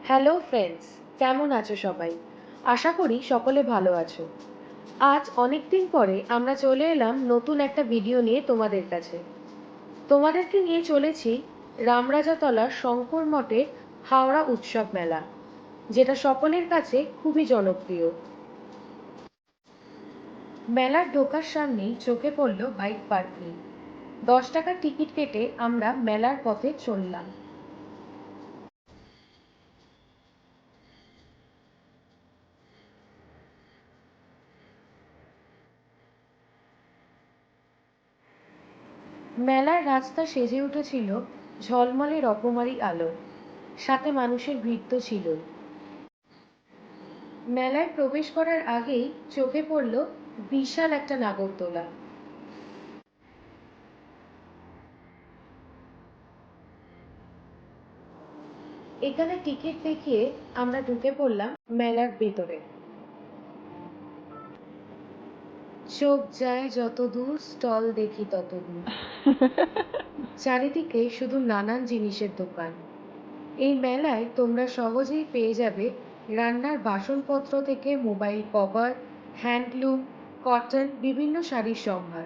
Hello friends, কেমন আছো সবাই? আশা করি সকলে ভালো আছো। আজ অনেক দিন পরে আমরা চলে এলাম নতুন একটা ভিডিও নিয়ে তোমাদের কাছে। তোমাদেরকে নিয়ে চলেছি রামরাজাতলার শঙ্কর মঠে হাওড়া উৎসব মেলা, যেটা সকলের কাছে খুবই জনপ্রিয়। মেলার ঢোকার সামনেই চোখে পড়ল বাইক পার্কিং। 10 টাকার টিকিট কেটে আমরা মেলার পথে চললাম। মেলার রাস্তা সেজে উঠেছিল ঝলমলে রকমারি আলো, সাথে মানুষের ভিড় তো ছিলই। মেলায় প্রবেশ করার আগেই চোখে পড়ল বিশাল একটা নাগরদোলা। এখানে টিকিট দেখিয়ে আমরা ঢুকে পড়লাম মেলার ভেতরে। চোখ যায় যত দূর, স্টল দেখি তত দূর। চারিদিকে শুধু নানান জিনিসের দোকান। এই মেলায় তোমরা সহজেই পেয়ে যাবে রান্নার বাসনপত্র থেকে মোবাইল কভার, হ্যান্ডলুম, কটন, বিভিন্ন শাড়ির সম্ভার।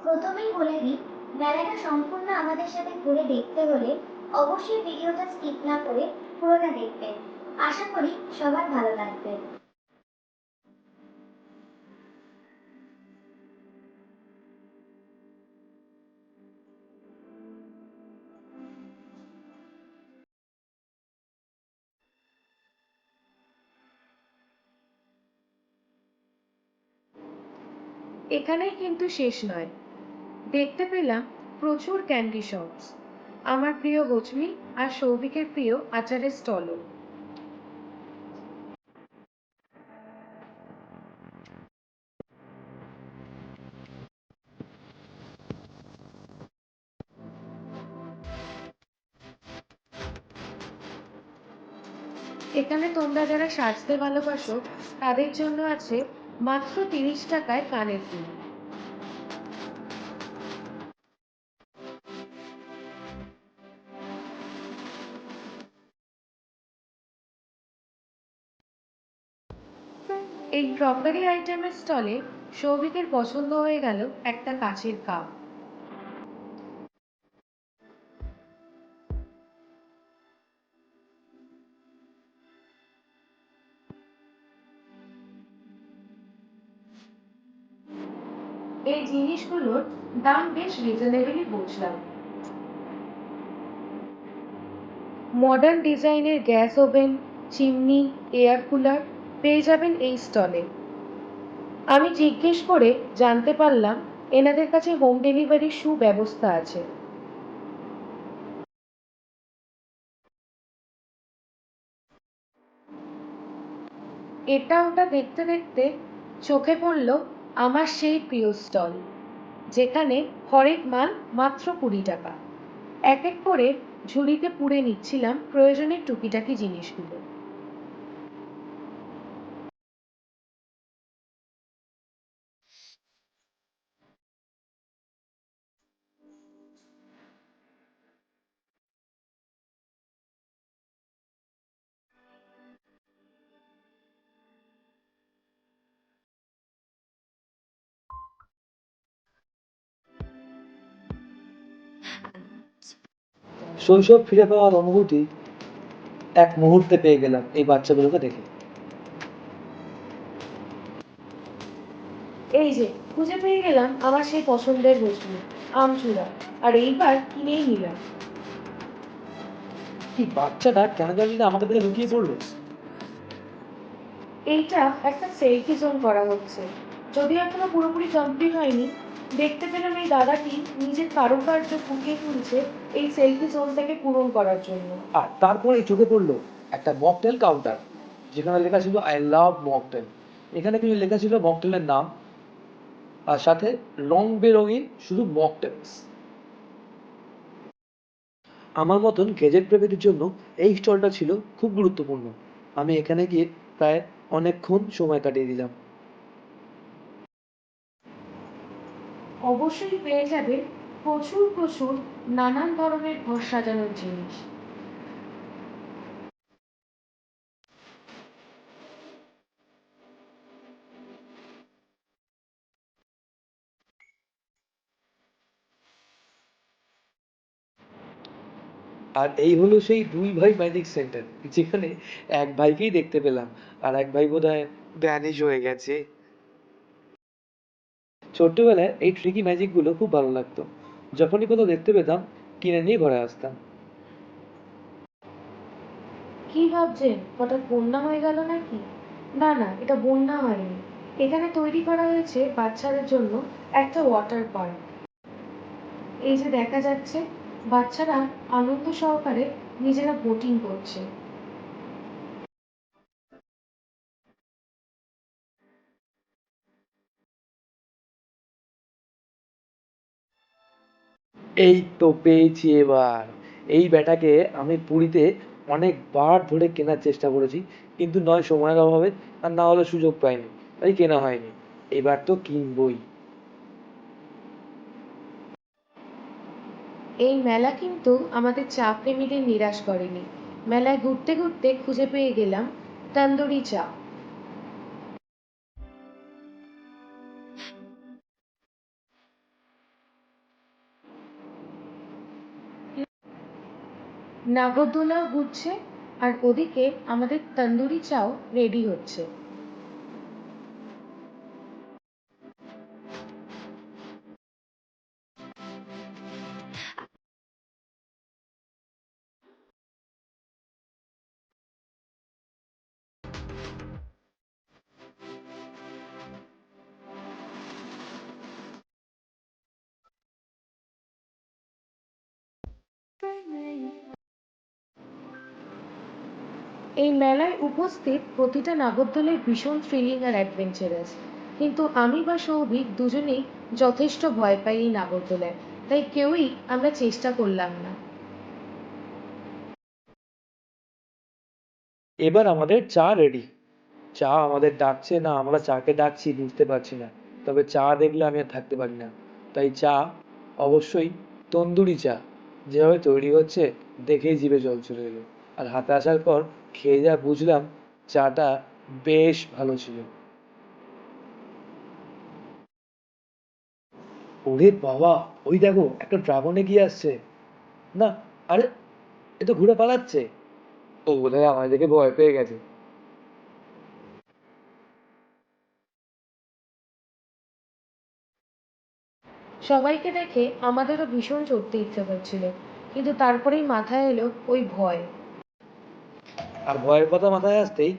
প্রথমেই বলে দিই, মেলাটা সম্পূর্ণ আমাদের সাথে ঘুরে দেখতে হলে অবশ্যই ভিডিওটা স্কিপ না করে পুরোটা দেখবেন। আশা করি সবার ভালো লাগবে। এখানেই কিন্তু শেষ নয়, দেখতে পেলাম প্রচুর ক্যান্ডি শপস। আমার প্রিয় গোচমি আর সৌভিকের প্রিয় আচারের স্টলও। এখানে তোমরা যারা সাজতে ভালোবাসো তাদের জন্য আছে মাত্র 30 টাকায় কানের দুল। এই ক্রকারি আইটেমের স্টলে সৌভিকের পছন্দ হয়ে গেল একটা কাচের কাপ। এই জিনিসগুলোর দাম বেশ রিজনেবলই বুঝলাম। মডার্ন ডিজাইনের gas oven, chimney, air cooler পেয়ে যাবেন এই স্টলে। আমি জিজ্ঞেস করে জানতে পারলাম এনাদের কাছে হোম ডেলিভারির সুব্যবস্থা আছে। এটা ওটা দেখতে দেখতে চোখে পড়ল আমার সেই প্রিয় স্টল, যেখানে হরেক মাল মাত্র 20 টাকা। এক এক করে ঝুড়িতে পুড়ে নিচ্ছিলাম প্রয়োজনের টুকিটাকি জিনিসগুলো। শৈশব ফিরে পাওয়ার অনুভূতি এক মুহূর্তে পেয়ে গেলাম এই বাচ্চাগুলোকে দেখে। এই যে খুঁজে পেয়ে গেলাম আমার সেই পছন্দের বস্তু, আমচূড়া, আর এইবার কিনেই নিলাম। কি বাচ্চাটা কেন জানি না আমাকে দেখে লুকিয়ে পড়লো। এইটা একটা সেলফি জোন করা হচ্ছে, যদিও এখনো পুরোপুরি কমপ্লিট হয়নি। দেখতে পেলাম এই দাদাটি নিজের কারুকার্য ফুটিয়ে তুলছে এই সেলফি জোনটাকে পূরণ করার জন্য। আর তারপরে চোখে পড়লো একটা মকটেল কাউন্টার, যেখানে লেখা ছিল আই লাভ মকটেল। এখানে কিছু লেখা ছিল মকটেলের নাম, আর সাথে রং বেরঙিন শুধু মকটেলস। আমার মতন গেজেট প্রেমীদের জন্য এই স্টলটা ছিল খুব গুরুত্বপূর্ণ। আমি এখানে গিয়ে প্রায় অনেকক্ষণ সময় কাটিয়ে দিলাম। অবশ্যই পেয়ে যাবে প্রচুর প্রচুর নানান ধরনের ঘর সাজানোর জিনিস। আর এই হলো সেই দুই ভাই ম্যাজিক সেন্টার, যেখানে এক ভাইকেই দেখতে পেলাম, আর এক ভাই বোধহয় ভ্যানিশ হয়ে গেছে। ছোট্টবেলায় এই ট্রিকি ম্যাজিক গুলো খুব ভালো লাগতো। যখনই কোথাও দেখতে পেতাম, কিনে নিয়ে ঘরে আসতাম। কি ভাবছেন, হঠাৎ বন্যা হয়ে গেল নাকি? না না, এটা বন্যা হয়নি। এখানে তৈরি করা হয়েছে বাচ্চাদের জন্য একটা ওয়াটার পার্ক। এই যে দেখা যাচ্ছে, বাচ্চারা আনন্দ সহকারে নিজেরা বোটিং করছে। এই তো পেয়েছি এবার। এই ব্যাটাকে আমি পুরীতে অনেকবার ধরে কেনার চেষ্টা করেছি, কিন্তু নয় সময়ের অভাবে, আর না হলে সুযোগ পাইনি, তাই কেনা হয়নি। এবার তো কিনবই। এই মেলা কিন্তু আমাদের চা প্রেমীদের নিরাশ করেনি। মেলায় ঘুরতে ঘুরতে খুঁজে পেয়ে গেলাম তন্দুরি চা। নাগরদোলাও ঘুরছে, আর ওদিকে আমাদের তন্দুরি চাও রেডি হচ্ছে। এই মেলায় উপস্থিত প্রতিটা নাগরদোলাই ভীষণ থ্রিলিং আর অ্যাডভেঞ্চারাস। কিন্তু আমি বা সৌভিক দুজনেই যথেষ্ট ভয় পাই এই নাগরদোলায়, তাই কেউই আমরা চেষ্টা করলাম না। এবার আমাদের চা রেডি। চা আমাদের ডাকছে না আমরা চাকে ডাকছি বুঝতে পারছি না, তবে চা দেখলে আমি আর থাকতে পারি না। তাই চা অবশ্যই তন্দুরি চা। যেভাবে তৈরি হচ্ছে দেখেই জিভে জল চলে এলো, আর হাতে আসার পর খেয়ে যা বুঝলাম, চাটা বেশ ভালো ছিল। ওরে বাবা, ওই দেখো একটা ড্রাগন এগিয়ে আসছে। না, আরে, এ তো ঘুরে পালাচ্ছে। ও বোধহয় আমায় দেখে ভয় পেয়ে গেছে। সবাইকে দেখে আমাদেরও ভীষণ চড়তে ইচ্ছে করছিল, কিন্তু তারপরেই মাথায় এলো ওই ভয়। আর ভয়ের কথা মাথায় আসতেই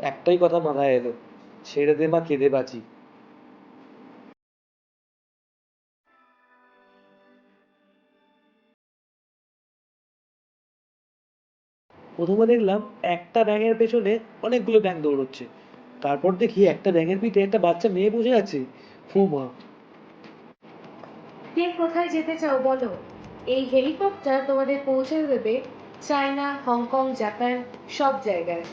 একটাই কথা মাথায় এলো, ছেড়ে দে মা কেঁদে বাঁচি। প্রথমে দেখলাম একটা ব্যাঙের পেছনে অনেকগুলো ব্যাঙ দৌড়চ্ছে, তারপর দেখি একটা ব্যাঙের পিঠে একটা বাচ্চা মেয়ে বসে আছে। ও মা! কে কোথায় যেতে চাও বলো, এই হেলিকপ্টার তোমাদের পৌঁছে দেবে চায়না, হংকং, জাপান, সব জায়গায়।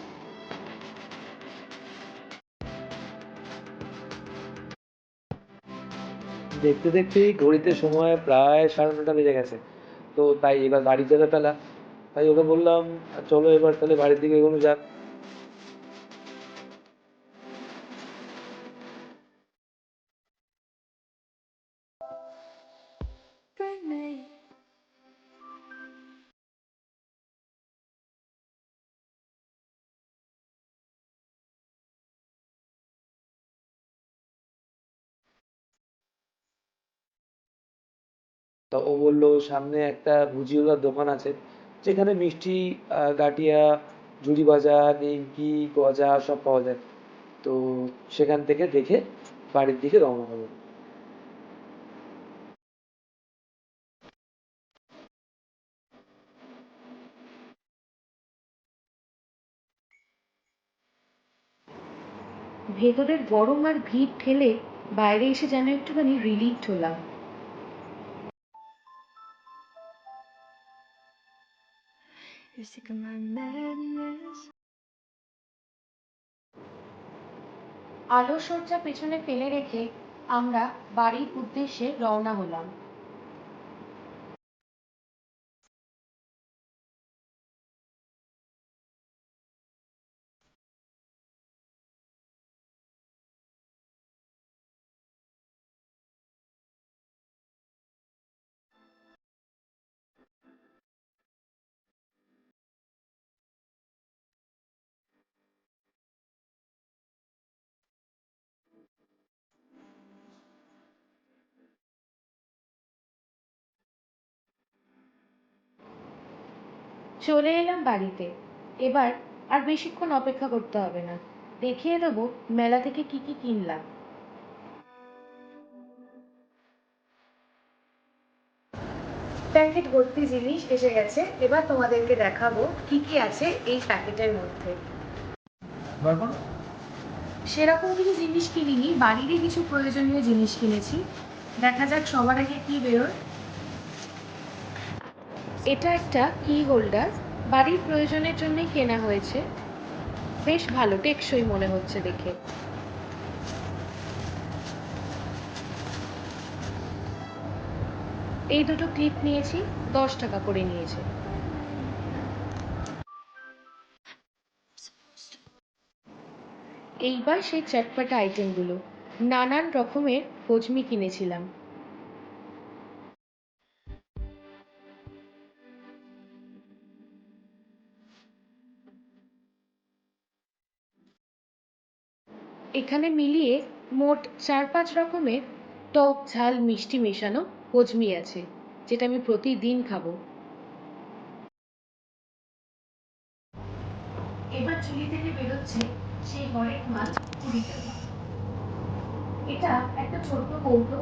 দেখতে দেখতেই ঘড়িতে সময় প্রায় 9:30 বেজে গেছে। তো তাই এবার বাড়ি যেতে পেলা। তাই ওকে বললাম, চলো এবার তাহলে বাড়ির দিকে এগোনো যাক। তা ও বললো সামনে একটা ভুজিওয়ালার দোকান আছে, যেখানে মিষ্টি, গাঠিয়া, ঝুড়ি ভাজা, নিমকি, গজা সব পাওয়া যায়। তো সেখান থেকে দেখে বাড়ির দিকে রওনা হবো। ভেতরের গরম আর ভিড় ঠেলে বাইরে এসে যেন একটুখানি রিলিফড হলাম। আলোকসজ্জা পেছনে ফেলে রেখে আমরা বাড়ির উদ্দেশ্যে রওনা হলাম। চলে এলাম বাড়িতে। এবার আর বেশিক্ষণ অপেক্ষা করতে হবে না, দেখিয়ে দেবো মেলা থেকে কি কি কিনলাম। প্যাকেট ভর্তি জিনিস এসে গেছে, এবার তোমাদেরকে দেখাবো কি কি আছে এই প্যাকেটের মধ্যে। বার করো। সেরকম কিছু জিনিস কিনিনি, বাড়িরই কিছু প্রয়োজনীয় জিনিস কিনেছি। দেখা যাক সবার আগে কি বেরোয়। এটা একটা কি হোল্ডার, বাড়ির প্রয়োজনের জন্যই কেনা হয়েছে। বেশ ভালো, টেকসই মনে হচ্ছে দেখে। এই দুটো ক্লিপ নিয়েছি, 10 টাকা করে নিয়েছে। এইবার সেই চটপটা আইটেমগুলো, নানান রকমের ফজমি কিনেছিলাম। এখানে মিলিয়ে মোট 4-5 রকমের টক ঝাল মিষ্টি মেশানো ফজমি আছে, যেটা আমি প্রতিদিন খাবো। এবার ঝুলি থেকে বেরোচ্ছে সেই হরেক মাল 20 টাকা। এটা একটা ছোট্ট কৌটো,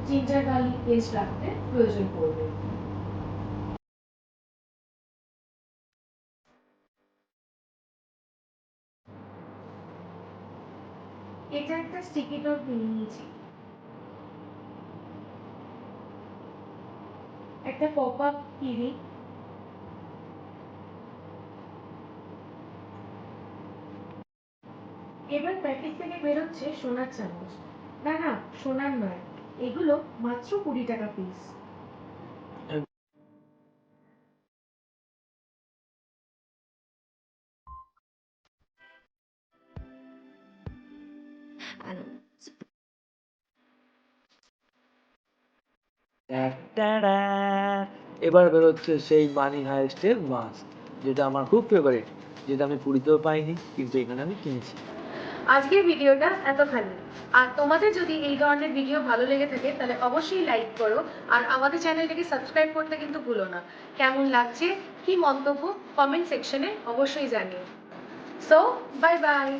জিঞ্জার গার্লিক পেস্ট রাখতে প্রয়োজন পড়বে। এটা একটা স্টিকি নোট কিনে নিয়েছি। একটা পপ আপ কিরি। এবার প্যাকেট থেকে বেরোচ্ছে সোনার চামচ। না না, সোনার নয়, এগুলো মাত্র 20 টাকা পিস। ট্যাডা! এবার বেরোচ্ছে সেই মানি হাইস্টের মাস্ক, যেটা আমার খুব ফেভারিট, যেটা আমি পুরীতেও পাইনি কিন্তু এখানে আমি কিনেছি। আজকের ভিডিওটা এতখানি। আর তোমাদের যদি এই ধরনের ভিডিও ভালো লেগে থাকে তাহলে অবশ্যই লাইক করো, আর আমাদের চ্যানেলটাকে সাবস্ক্রাইব করতে কিন্তু ভুলো না। কেমন লাগছে, কি মন্তব্য, কমেন্ট সেকশনে অবশ্যই জানিও। So bye bye.